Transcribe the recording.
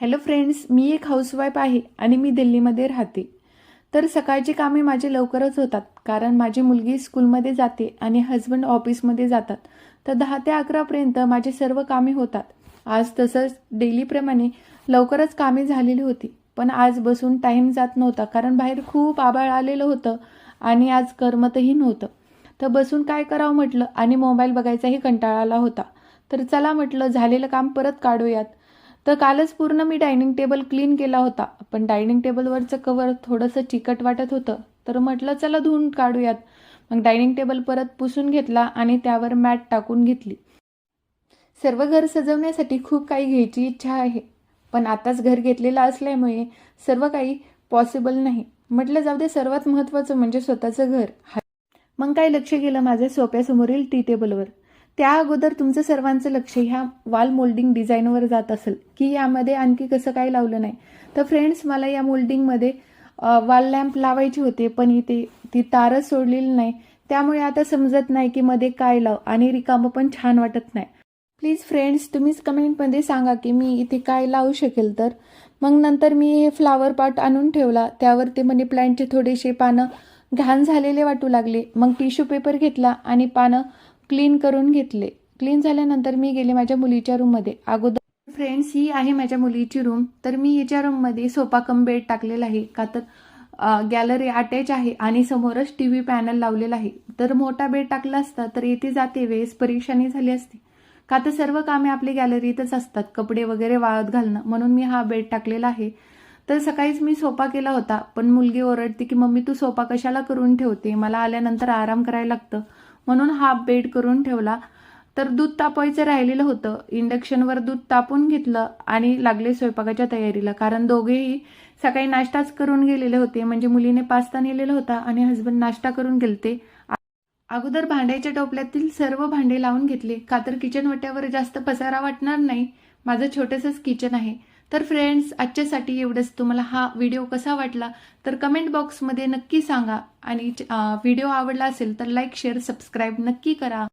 Hello friends, मी एक housewife आहे आणि मी दिल्लीमध्ये राहते. तर सकाळची कामे माझे लवकरच होतात कारण माझी मुलगी स्कूलमध्ये जाते आणि हस्बंड ऑफिसमध्ये जातात. तर 10 ते 11पर्यंत माझी सर्व कामे होतात. आज तसंच डेलीप्रमाणे लवकरच कामे झालेली होती. पण आज बसून टाईम जात नव्हता कारण बाहेर खूप आभाळ आलेलं होतं आणि आज करमतही नव्हतं. तर बसून काय करावं म्हटलं आणि मोबाईल बघायचाही कंटाळा आला होता. तर चला म्हटलं झालेलं काम परत काढूयात. तर कालच पूर्ण मी डायनिंग टेबल क्लीन केला होता, पण डायनिंग टेबलवरचं कव्हर थोडंसं चिकट वाटत होतं. तर म्हटलं चला धुवून काढूयात. मग डायनिंग टेबल परत पुसून घेतला आणि त्यावर मॅट टाकून घेतली. सर्व घर सजवण्यासाठी खूप काही घ्यायची इच्छा आहे, पण आताच घर घेतलेलं असल्यामुळे सर्व काही पॉसिबल नाही. म्हटलं जाऊ दे, सर्वात महत्त्वाचं म्हणजे स्वतःचं घर. मग काय लक्ष गेलं माझ्या सोप्यासमोरील टी टेबलवर. त्या अगोदर तुमचं सर्वांचं लक्ष ह्या वॉल मोल्डिंग डिझाईनवर जात असेल की यामध्ये आणखी कसं काय लावलं नाही. तर फ्रेंड्स, मला या मोल्डिंगमध्ये वॉल लॅम्प लावायची होते, पण इथे ती तारच सोडलेली नाही. त्यामुळे आता समजत नाही की मध्ये काय लाव आणि रिकामं पण छान वाटत नाही. प्लीज फ्रेंड्स, तुम्हीच कमेंटमध्ये सांगा की मी इथे काय लावू शकेल. तर मग नंतर मी हे फ्लावर पॉट आणून ठेवला. त्यावर ते मनी प्लांटचे थोडेसे पानं घाण झालेले वाटू लागले. मग टिश्यू पेपर घेतला आणि पानं क्लीन करून घेतले. क्लीन झाल्यानंतर मी गेले माझ्या मुलीच्या रूममध्ये. अगोदर फ्रेंड्स, ही आहे माझ्या मुलीची रूम. तर मी हिच्या रूममध्ये सोफा कम बेड टाकलेला आहे का तर गॅलरी अटॅच आहे आणि समोरच टीव्ही पॅनल लावलेला आहे. तर मोठा बेड टाकला असता तर येथे जाते वेळेस परेशानी झाली असती, का तर सर्व कामे आपली गॅलरीतच असतात, कपडे वगैरे वाळत घालणं. म्हणून मी हा बेड टाकलेला आहे. तर सकाळीच मी सोफा केला होता, पण मुलगी ओरडते की मम्मी तू सोफा कशाला करून ठेवते, मला आल्यानंतर आराम करायला लागतं. म्हणून हा बेड करून ठेवला. तर दूध तापवायचं राहिलेलं होतं. इंडक्शनवर दूध तापून घेतलं आणि लागले स्वयंपाकाच्या तयारीला, कारण दोघेही सकाळी नाश्ताच करून गेलेले होते. म्हणजे मुलीने पास्ता नेलेला होता आणि हस्बंड नाश्ता करून गेलते. अगोदर भांड्याच्या टोपल्यातील सर्व भांडे लावून घेतले, का तर किचन वट्यावर जास्त पसारा वाटणार नाही. माझं छोटंसंच किचन आहे. तर फ्रेंड्स, आजच्यासाठी एवढंच. तुम्हाला हा व्हिडिओ कसा वाटला तर कमेंट बॉक्समध्ये नक्की सांगा आणि व्हिडिओ आवडला असेल तर लाईक शेअर सबस्क्राईब नक्की करा.